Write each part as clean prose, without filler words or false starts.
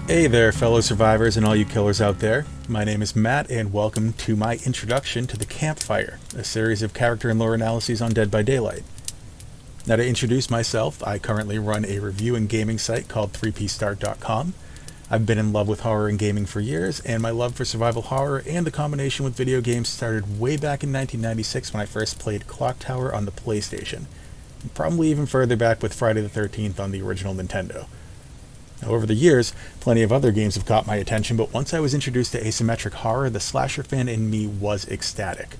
Hey there, fellow survivors and all you killers out there. My name is Matt, and welcome to my introduction to the Campfire, a series of character and lore analyses on Dead by Daylight. Now, to introduce myself, I currently run a review and gaming site called 3pstart.com. I've been in love with horror and gaming for years, and my love for survival horror and the combination with video games started way back in 1996 when I first played Clock Tower on the PlayStation, and probably even further back with Friday the 13th on the original Nintendo. Now, over the years, plenty of other games have caught my attention, but once I was introduced to asymmetric horror, the slasher fan in me was ecstatic.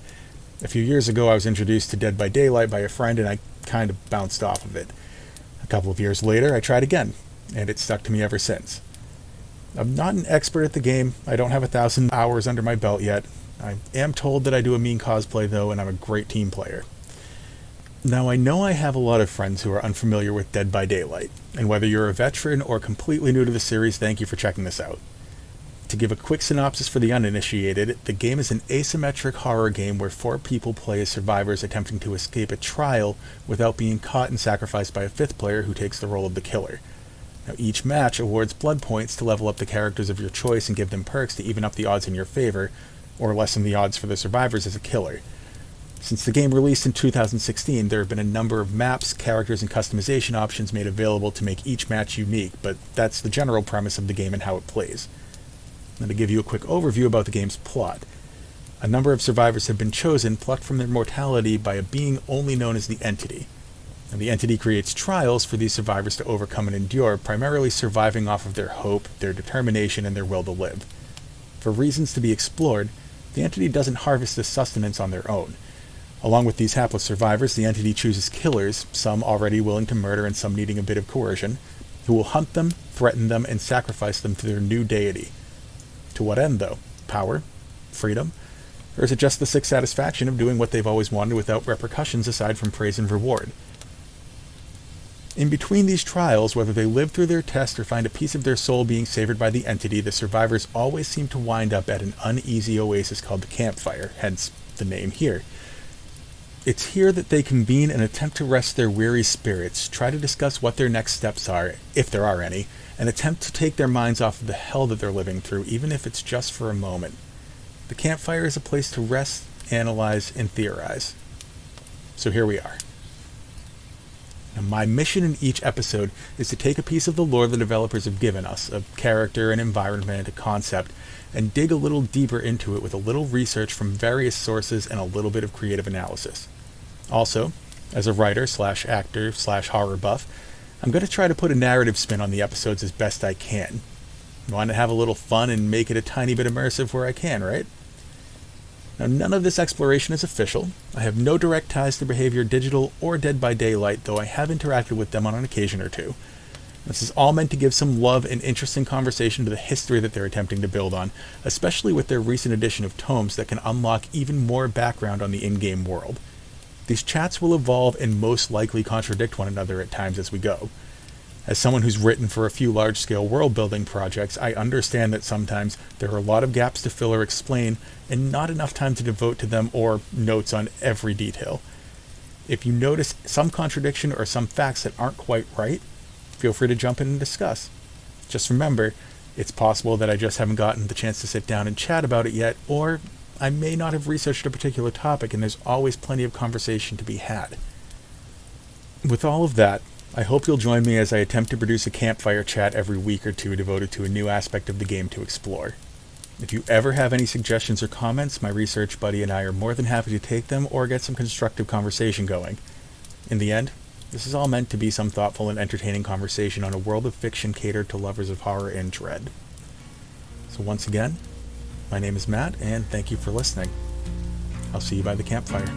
A few years ago, I was introduced to Dead by Daylight by a friend, and I kind of bounced off of it. A couple of years later, I tried again, and it stuck to me ever since. I'm not an expert at the game. I don't have 1,000 hours under my belt yet. I am told that I do a mean cosplay, though, and I'm a great team player. Now, I know I have a lot of friends who are unfamiliar with Dead by Daylight, and whether you're a veteran or completely new to the series, thank you for checking this out. To give a quick synopsis for the uninitiated, the game is an asymmetric horror game where 4 people play as survivors attempting to escape a trial without being caught and sacrificed by a 5th player who takes the role of the killer. Now, each match awards blood points to level up the characters of your choice and give them perks to even up the odds in your favor, or lessen the odds for the survivors as a killer. Since the game released in 2016, there have been a number of maps, characters, and customization options made available to make each match unique, but that's the general premise of the game and how it plays. Now, to give you a quick overview about the game's plot. A number of survivors have been chosen, plucked from their mortality by a being only known as the Entity. And the Entity creates trials for these survivors to overcome and endure, primarily surviving off of their hope, their determination, and their will to live. For reasons to be explored, the Entity doesn't harvest this sustenance on their own. Along with these hapless survivors, the Entity chooses killers, some already willing to murder and some needing a bit of coercion, who will hunt them, threaten them, and sacrifice them to their new deity. To what end, though? Power? Freedom? Or is it just the sick satisfaction of doing what they've always wanted without repercussions aside from praise and reward? In between these trials, whether they live through their test or find a piece of their soul being savored by the Entity, the survivors always seem to wind up at an uneasy oasis called the Campfire, hence the name here. It's here that they convene and attempt to rest their weary spirits, try to discuss what their next steps are, if there are any, and attempt to take their minds off of the hell that they're living through, even if it's just for a moment. The Campfire is a place to rest, analyze, and theorize. So here we are. Now, my mission in each episode is to take a piece of the lore the developers have given us, a character, an environment, a concept, and dig a little deeper into it with a little research from various sources and a little bit of creative analysis. Also, as a writer/actor/horror buff, I'm going to try to put a narrative spin on the episodes as best I can. I want to have a little fun and make it a tiny bit immersive where I can, right? Now, none of this exploration is official. I have no direct ties to Behavior Digital or Dead by Daylight, though I have interacted with them on an occasion or two. This is all meant to give some love and interesting conversation to the history that they're attempting to build on, especially with their recent addition of tomes that can unlock even more background on the in-game world. These chats will evolve and most likely contradict one another at times as we go. As someone who's written for a few large-scale world-building projects, I understand that sometimes there are a lot of gaps to fill or explain, and not enough time to devote to them or notes on every detail. If you notice some contradiction or some facts that aren't quite right, feel free to jump in and discuss. Just remember, it's possible that I just haven't gotten the chance to sit down and chat about it yet, or I may not have researched a particular topic, and there's always plenty of conversation to be had. With all of that, I hope you'll join me as I attempt to produce a Campfire chat every week or two devoted to a new aspect of the game to explore. If you ever have any suggestions or comments, my research buddy and I are more than happy to take them or get some constructive conversation going. In the end, this is all meant to be some thoughtful and entertaining conversation on a world of fiction catered to lovers of horror and dread. So once again, my name is Matt, and thank you for listening. I'll see you by the campfire.